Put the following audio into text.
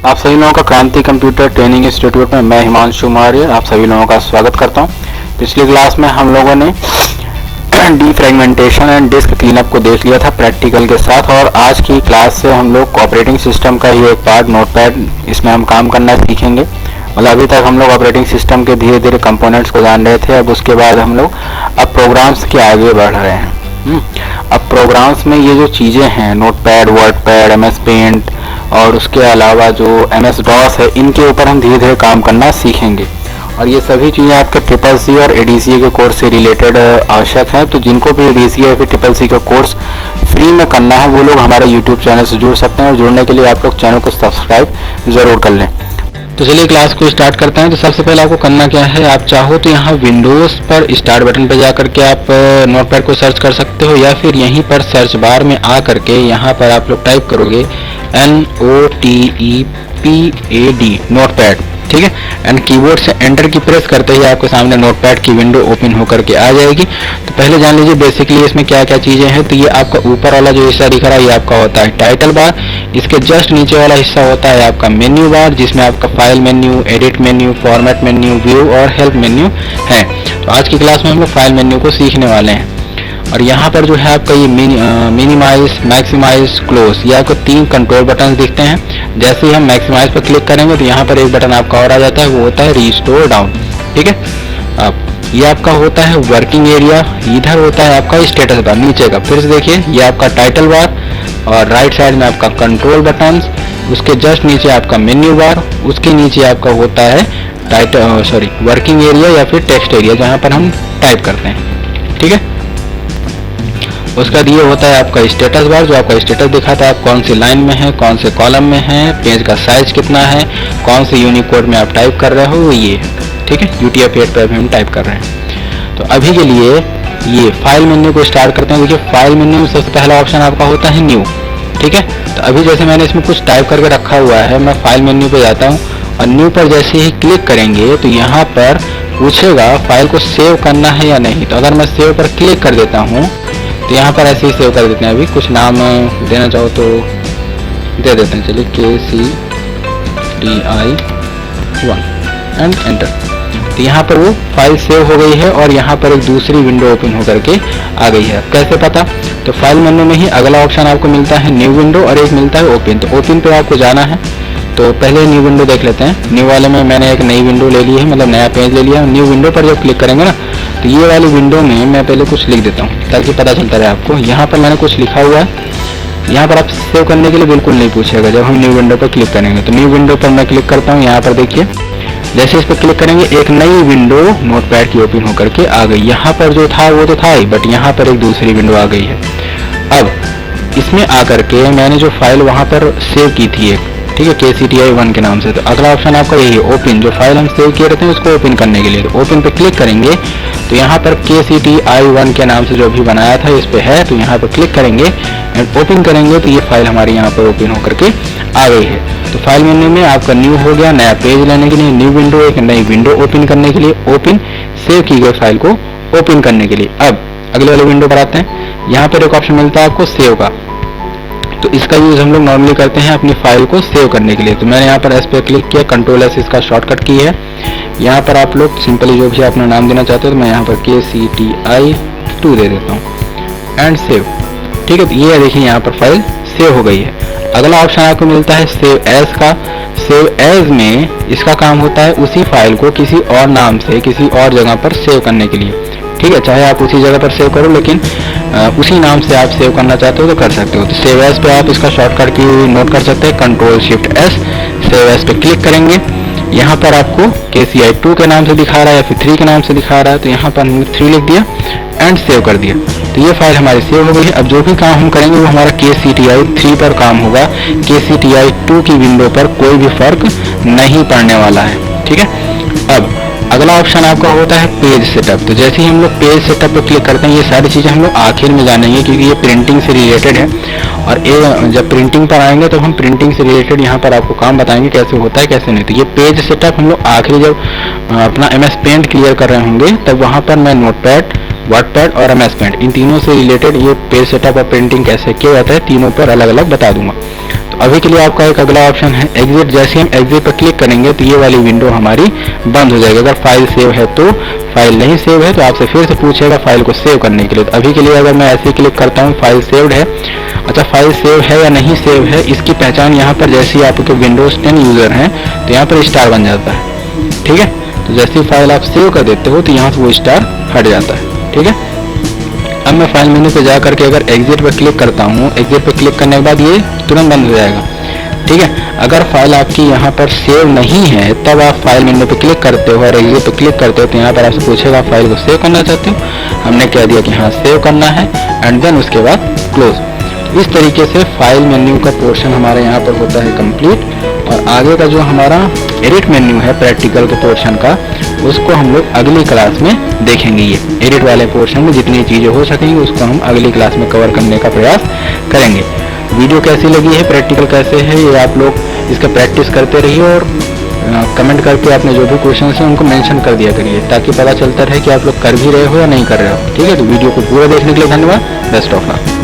आप सभी लोगों का क्रांति कंप्यूटर ट्रेनिंग इंस्टीट्यूट में मैं हिमांशु मौर्य आप सभी लोगों का स्वागत करता हूं। पिछली क्लास में हम लोगों ने डीफ्रेगमेंटेशन एंड डिस्क क्लीनअप को देख लिया था प्रैक्टिकल के साथ, और आज की क्लास से हम लोग ऑपरेटिंग सिस्टम का ही एक पार्ट नोटपैड, इसमें हम काम करना सीखेंगे। मतलब अभी तक हम लोग ऑपरेटिंग सिस्टम के धीरे धीरे कंपोनेंट्स को जान रहे थे, अब उसके बाद हम लोग अब प्रोग्राम्स के आगे बढ़ रहे हैं। अब प्रोग्राम्स में ये जो चीज़ें हैं, नोटपैड, वर्डपैड, एमएस पेंट और उसके अलावा जो एमएस डॉस है, इनके ऊपर हम धीरे धीरे काम करना सीखेंगे। और ये सभी चीज़ें आपके CCC और ADCA के कोर्स से रिलेटेड आवश्यक हैं। तो जिनको भी ADCA या फिर CCC का कोर्स फ्री में करना है वो लोग हमारे YouTube चैनल से जुड़ सकते हैं, और जुड़ने के लिए आप लोग चैनल को सब्सक्राइब ज़रूर कर लें। तो चलिए क्लास को स्टार्ट करते हैं। तो सबसे पहले आपको करना क्या है, आप चाहो तो यहाँ विंडोज़ पर स्टार्ट बटन पर जा करके आप नोटपैड को सर्च कर सकते हो, या फिर यहीं पर सर्च बार में आ करके यहाँ पर आप लोग टाइप करोगे NOTEPAD नोटपैड, ठीक है। एंड कीबोर्ड से एंटर की प्रेस करते ही आपके सामने नोटपैड की विंडो ओपन होकर के आ जाएगी। तो पहले जान लीजिए बेसिकली इसमें क्या क्या चीज़ें हैं। तो ये आपका ऊपर वाला जो हिस्सा दिख रहा है ये आपका होता है टाइटल बार। इसके जस्ट नीचे वाला हिस्सा होता है आपका मेन्यू बार, जिसमें आपका file menu, edit menu, format menu, view और हेल्प मेन्यू है। तो आज की क्लास में हम लोग फाइल मेन्यू को सीखने वाले हैं। और यहाँ पर जो है आपका ये मिनिमाइज, मैक्सिमाइज, क्लोज, ये आपको 3 कंट्रोल बटन दिखते हैं। जैसे ही हम मैक्सिमाइज पर क्लिक करेंगे तो यहाँ पर एक बटन आपका और आ जाता है, वो होता है रिस्टोर डाउन, ठीक है। अब ये आपका होता है वर्किंग एरिया, इधर होता है आपका स्टेटस बार नीचे का। फिर से देखिए ये आपका टाइटल बार, और राइट साइड में आपका कंट्रोल बटन, उसके जस्ट नीचे आपका मेन्यू बार, उसके नीचे आपका होता है वर्किंग एरिया या फिर टेक्स्ट एरिया, जहाँ पर हम टाइप करते हैं, ठीक है। उसका ये होता है आपका स्टेटस बार, जो आपका स्टेटस दिखाता है आप कौन सी लाइन में है, कौन से कॉलम में है, पेज का साइज कितना है, कौन से यूनिकोड में आप टाइप कर रहे हो, वो ये है, ठीक है। UTF-8 पे अभी हम टाइप कर रहे हैं। तो अभी के लिए ये फाइल मेन्यू को स्टार्ट करते हैं। देखिए फाइल मेन्यू में सबसे पहला ऑप्शन आपका होता है न्यू, ठीक है। तो अभी जैसे मैंने इसमें कुछ टाइप करके रखा हुआ है, मैं फाइल मेन्यू पे जाता हूँ और न्यू पर जैसे ही क्लिक करेंगे तो यहाँ पर पूछेगा फाइल को सेव करना है या नहीं। तो अगर मैं सेव पर क्लिक कर देता हूँ तो यहाँ पर ऐसे ही सेव कर देते हैं। अभी कुछ नाम देना चाहो तो दे देते हैं, चलिए KCTI1 एंड एंटर। तो यहाँ पर वो फाइल सेव हो गई है और यहाँ पर एक दूसरी विंडो ओपन होकर के आ गई है। कैसे पता, तो फाइल मेन्यू में ही अगला ऑप्शन आपको मिलता है न्यू विंडो और एक मिलता है ओपन। तो ओपन पे आपको जाना है, तो पहले न्यू विंडो देख लेते हैं। न्यू वाले में मैंने एक नई विंडो ले ली है, मतलब नया पेज ले लिया। न्यू विंडो पर जब क्लिक करेंगे ना तो ये वाली विंडो में मैं पहले कुछ लिख देता हूँ ताकि पता चलता रहे आपको। यहाँ पर मैंने कुछ लिखा हुआ है, यहाँ पर आप सेव करने के लिए बिल्कुल नहीं पूछेगा जब हम न्यू विंडो पर क्लिक करेंगे। तो न्यू विंडो पर मैं क्लिक करता हूँ, यहाँ पर देखिए जैसे इस पर क्लिक करेंगे एक नई विंडो नोटपैड की ओपन होकर के आ गई। यहाँ पर जो था वो तो था ही, बट यहाँ पर एक दूसरी विंडो आ गई है। अब इसमें आकर के मैंने जो फाइल वहाँ पर सेव की थी एक, ठीक है, KCTI1 के नाम से। तो अगला ऑप्शन आपका यही है ओपन, जो फाइल हम सेव किए रहते हैं उसको ओपन करने के लिए। तो ओपन पे क्लिक करेंगे तो यहाँ पर KCTI1 के नाम से जो भी बनाया था इस पे है, तो यहाँ पर क्लिक करेंगे एंड ओपन करेंगे तो ये फाइल हमारी यहाँ पर ओपन होकर के आ गई है। तो फाइल मेन्यू में आपका न्यू हो गया, नया पेज लेने के लिए न्यू विंडो, एक नई विंडो ओपन करने के लिए ओपन, सेव की गई फाइल को ओपन करने के लिए। अब अगले वाले विंडो पर आते हैं। यहाँ पर एक ऑप्शन मिलता है आपको सेव का। तो इसका यूज़ हम लोग नॉर्मली करते हैं अपनी फाइल को सेव करने के लिए। तो मैंने यहाँ पर एस पे क्लिक किया, Ctrl+S इसका शॉर्टकट की है। यहाँ पर आप लोग सिंपली जो भी अपना नाम देना चाहते हो, तो मैं यहाँ पर KCTI2 दे देता हूँ एंड सेव, ठीक है। तो ये देखिए यहाँ पर फाइल सेव हो गई है। अगला ऑप्शन आपको मिलता है सेव एज का। सेव एज में इसका काम होता है उसी फाइल को किसी और नाम से किसी और जगह पर सेव करने के लिए, ठीक है। चाहे आप उसी जगह पर सेव करो, लेकिन उसी नाम से आप सेव करना चाहते हो तो कर सकते हो। तो सेव एज पे आप इसका शॉर्टकट की नोट कर सकते हैं, Ctrl+Shift+S। सेव एज पे क्लिक करेंगे, यहाँ पर आपको KCI2 के नाम से दिखा रहा है या फिर 3 के नाम से दिखा रहा है, तो यहाँ पर हमने 3 लिख दिया एंड सेव कर दिया। तो ये फाइल हमारी सेव हो गई है। अब जो भी काम हम करेंगे वो हमारा KCTI3 पर काम होगा, KCTI2 की विंडो पर कोई भी फर्क नहीं पड़ने वाला है, ठीक है। अब अगला ऑप्शन आपका होता है पेज सेटअप। तो जैसे ही हम लोग पेज सेटअप पर क्लिक करते हैं, ये सारी चीज़ें हम लोग आखिर में जानेंगे क्योंकि ये प्रिंटिंग से रिलेटेड है। और जब प्रिंटिंग पर आएंगे तो हम प्रिंटिंग से रिलेटेड यहाँ पर आपको काम बताएंगे कैसे होता है कैसे नहीं। तो ये पेज सेटअप हम लोग आखिरी जब अपना MS पेंट क्लियर कर रहे होंगे तब वहाँ पर मैं नोटपैड, वर्डपैड और MS पेंट इन तीनों से रिलेटेड ये पेज सेटअप और प्रिंटिंग कैसे किया जाता है तीनों पर अलग अलग बता दूंगा। तो तो अभी के लिए आपका एक अगला ऑप्शन है एग्जिट। जैसे हम एग्जिट पर क्लिक करेंगे तो ये वाली विंडो हमारी बंद हो जाएगी। अगर फाइल सेव है तो, फाइल नहीं सेव है तो आपसे फिर से पूछेगा फाइल को सेव करने के लिए। तो अभी के लिए अगर मैं ऐसे क्लिक करता हूँ फाइल सेव्ड है। अच्छा, फाइल सेव है या नहीं सेव है इसकी पहचान यहाँ पर जैसे ही आपके विंडोज 10 यूजर हैं तो यहाँ पर स्टार बन जाता है। ठीक है, तो जैसे ही फाइल आप सेव कर देते हो तो यहाँ से वो स्टार हट जाता है। ठीक है, अब मैं फाइल मेन्यू पे जा करके अगर एग्जिट पर क्लिक करता हूँ, एग्जिट पर क्लिक करने के बाद ये तुरंत बंद हो जाएगा। ठीक है, अगर फाइल आपकी यहाँ पर सेव नहीं है तब आप फाइल मेन्यू पे क्लिक करते हो और एग्जिट पे क्लिक करते हो तो यहाँ पर आपसे पूछेगा फाइल को सेव करना चाहते हो। हमने कह दिया कि हाँ सेव करना है एंड देन उसके बाद क्लोज। इस तरीके से फाइल मेन्यू का पोर्शन हमारे यहाँ पर होता है कंप्लीट। और आगे का जो हमारा एडिट मेन्यू है प्रैक्टिकल के पोर्शन का, उसको हम लोग अगली क्लास में देखेंगे। ये एडिट वाले पोर्शन में जितनी चीज़ें हो सकेंगी उसको हम अगली क्लास में कवर करने का प्रयास करेंगे। वीडियो कैसी लगी है, प्रैक्टिकल कैसे है, ये आप लोग इसका प्रैक्टिस करते रहिए और कमेंट करके आपने जो भी क्वेश्चन है उनको मेंशन कर दिया करिए ताकि पता चलता रहे कि आप लोग कर भी रहे हो या नहीं कर रहे हो। ठीक है, तो वीडियो को पूरा देखने के लिए धन्यवाद। Best of luck.